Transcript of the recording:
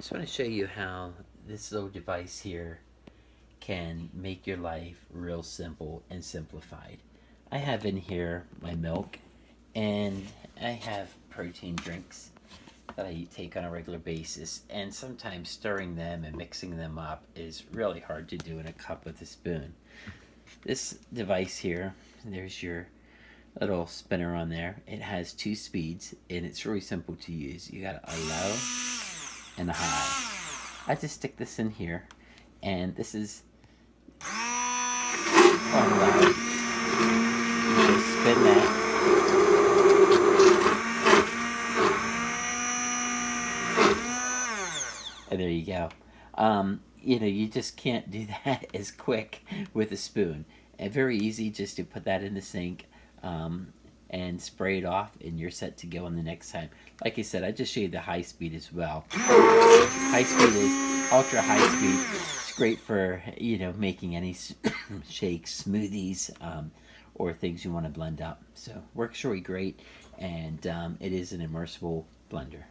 Just want to show you how this little device here can make your life real simple and simplified. I have in here my milk, and I have protein drinks that I take on a regular basis, and sometimes stirring them and mixing them up is really hard to do in a cup with a spoon. This device here, there's your little spinner on there. It has 2 speeds, and it's really simple to use. You got a low and a high. I just stick this in here, and this is on low. You just spin that, and there you go. You just can't do that as quick with a spoon. And very easy just to put that in the sink and spray it off, and you're set to go on the next time. Like I said, I just showed you the high speed as well. High speed is ultra high speed. It's great for making any shakes, smoothies, or things you want to blend up. So works really great, and it is an immersible blender.